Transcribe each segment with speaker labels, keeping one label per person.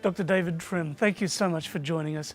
Speaker 1: Dr. David Trim, thank you so much for joining us.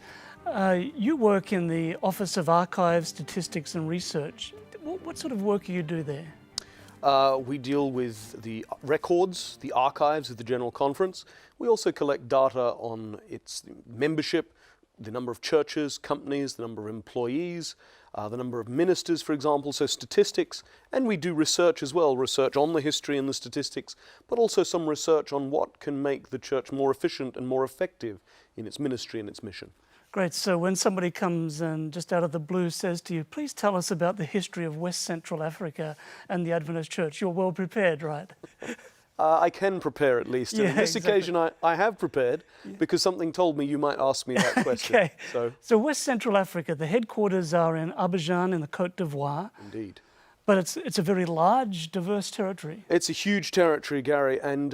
Speaker 1: You work in the Office of Archives, Statistics and Research. What sort of work do you do there?
Speaker 2: We deal with the records, the archives of the General Conference. We also collect data on its membership, the number of churches, companies, the number of employees, the number of ministers, for example, so statistics. And we do research as well, research on the history and the statistics, but also some research on what can make the church more efficient and more effective in its ministry and its mission.
Speaker 1: Great. So when somebody comes and just out of the blue says to you, please tell us about the history of West Central Africa and the Adventist Church, you're well prepared, right?
Speaker 2: I can prepare at least. And
Speaker 1: Yeah,
Speaker 2: on this occasion I have prepared because something told me you might ask me that question.
Speaker 1: Okay. So West Central Africa, the headquarters are in Abidjan in the Côte d'Ivoire.
Speaker 2: Indeed.
Speaker 1: But it's a very large, diverse territory.
Speaker 2: It's a huge territory, Gary, and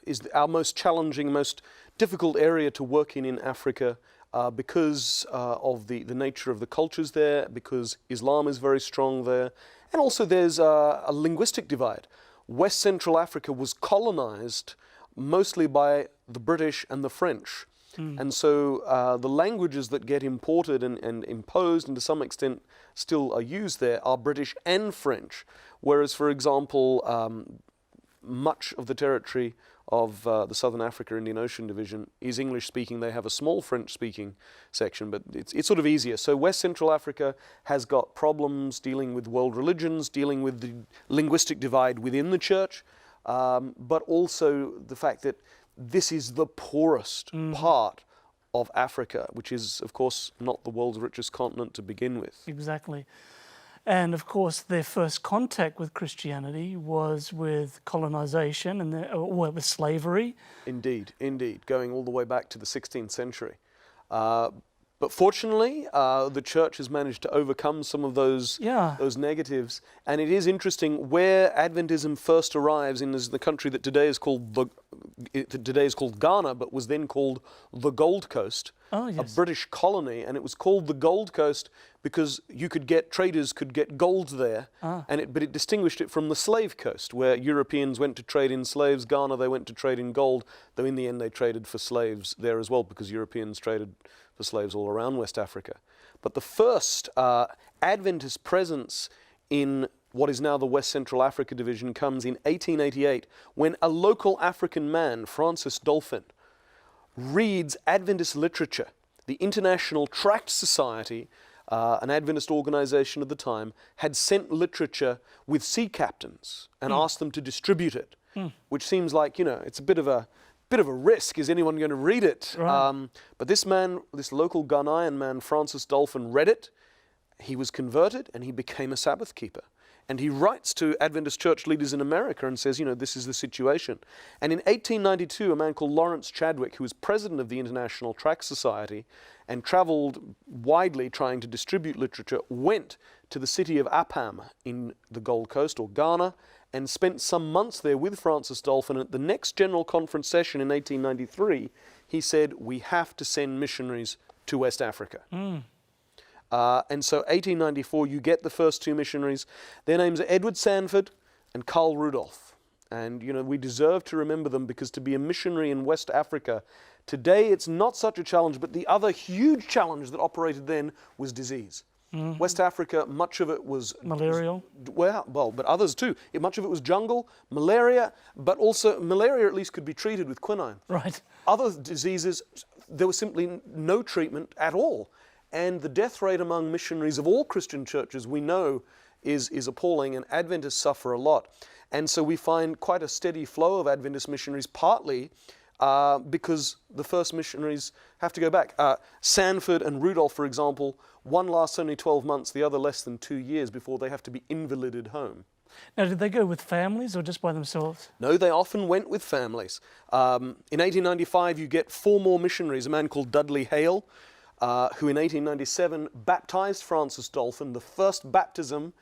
Speaker 2: is our most challenging, most difficult area to work in Africa. Because of the nature of the cultures there, because Islam is very strong there, and also there's a linguistic divide. West Central Africa was colonized mostly by the British and the French. And so the languages that get imported and imposed and to some extent still are used there are British and French. Whereas, for example, much of the territory of the Southern Africa Indian Ocean Division is English speaking. They have a small French speaking section, but it's sort of easier. So West Central Africa has got problems dealing with world religions, dealing with the linguistic divide within the church, but also the fact that this is the poorest part of Africa, which is, of course, not the world's richest continent to begin with.
Speaker 1: Exactly. And of course, their first contact with Christianity was with colonization and with slavery.
Speaker 2: Indeed, indeed, going all the way back to the 16th century. But fortunately, the church has managed to overcome some of those negatives. And it is interesting where Adventism first arrives in the country that today is called Ghana, but was then called the Gold Coast, a British colony, and it was called the Gold Coast because traders could get gold there, but it distinguished it from the slave coast, where Europeans went to trade in slaves. Ghana, they went to trade in gold, though in the end they traded for slaves there as well, because Europeans traded for slaves all around West Africa. But the first Adventist presence in what is now the West Central Africa Division comes in 1888, when a local African man, Francis Dolphin, reads Adventist literature. The International Tract Society, an Adventist organization at the time, had sent literature with sea captains and asked them to distribute it, which seems like, it's a bit of a risk. Is anyone going to read it?
Speaker 1: Right.
Speaker 2: But this local Ghanaian man, Francis Dolphin, read it. He was converted and he became a Sabbath keeper. And he writes to Adventist church leaders in America and says, this is the situation. And in 1892, a man called Lawrence Chadwick, who was president of the International Tract Society and traveled widely trying to distribute literature, went to the city of Appam in the Gold Coast, or Ghana, and spent some months there with Francis Dolphin. At the next General Conference session in 1893, he said, we have to send missionaries to West Africa. And so 1894, you get the first two missionaries. Their names are Edward Sanford and Carl Rudolph. And, we deserve to remember them because to be a missionary in West Africa, today it's not such a challenge, but the other huge challenge that operated then was disease. West Africa, much of it was
Speaker 1: malarial.
Speaker 2: But others too. Much of it was jungle, malaria, but also malaria at least could be treated with quinine.
Speaker 1: Right.
Speaker 2: Other diseases, there was simply no treatment at all. And the death rate among missionaries of all Christian churches, we know, is appalling, and Adventists suffer a lot. And so we find quite a steady flow of Adventist missionaries, partly because the first missionaries have to go back. Sanford and Rudolph, for example, one lasts only 12 months, the other less than 2 years before they have to be invalided home.
Speaker 1: Now, did they go with families or just by themselves?
Speaker 2: No, they often went with families. In 1895, you get 4 more missionaries, a man called Dudley Hale, who in 1897 baptized Francis Dolphin, the first baptism,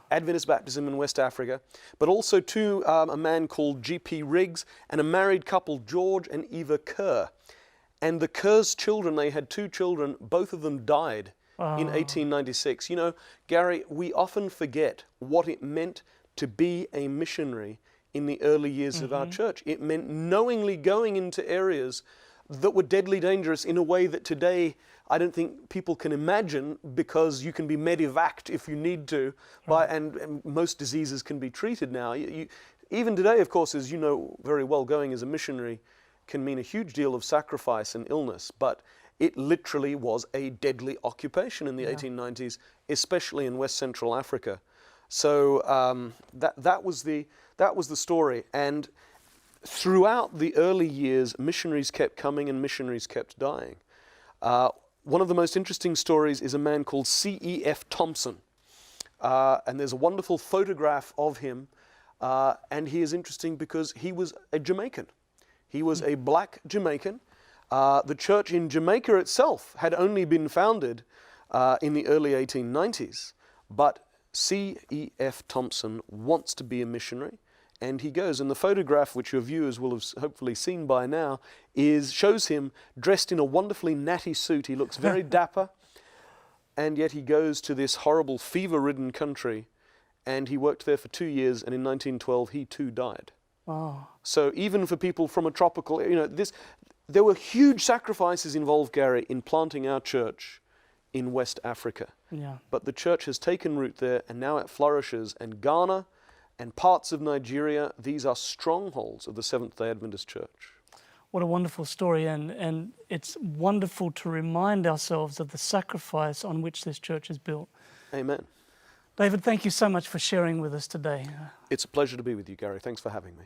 Speaker 2: Adventist baptism in West Africa, but also a man called G.P. Riggs and a married couple, George and Eva Kerr. And the Kerr's children, they had 2 children, both of them died in 1896. Gary, we often forget what it meant to be a missionary in the early years of our church. It meant knowingly going into areas that were deadly dangerous in a way that today I don't think people can imagine, because you can be medevaced if you need to, and most diseases can be treated now. Even today, of course, as you know very well, going as a missionary can mean a huge deal of sacrifice and illness, but it literally was a deadly occupation in the 1890s, especially in West Central Africa. So that was the story. And throughout the early years, missionaries kept coming and missionaries kept dying. One of the most interesting stories is a man called C.E.F. Thompson. And there's a wonderful photograph of him. And he is interesting because he was a Jamaican. He was a black Jamaican. The church in Jamaica itself had only been founded in the early 1890s. But C.E.F. Thompson wants to be a missionary, and he goes. And the photograph, which your viewers will have hopefully seen by now, shows him dressed in a wonderfully natty suit. He looks very dapper, and yet he goes to this horrible fever-ridden country, and he worked there for 2 years, and in 1912 he too died.
Speaker 1: Oh.
Speaker 2: So even for people from a tropical, there were huge sacrifices involved, Gary, in planting our church in West Africa.
Speaker 1: Yeah.
Speaker 2: But the church has taken root there, and now it flourishes. And Ghana and parts of Nigeria, these are strongholds of the Seventh-day Adventist Church.
Speaker 1: What a wonderful story, and it's wonderful to remind ourselves of the sacrifice on which this church is built.
Speaker 2: Amen.
Speaker 1: David, thank you so much for sharing with us today.
Speaker 2: It's a pleasure to be with you, Gary. Thanks for having me.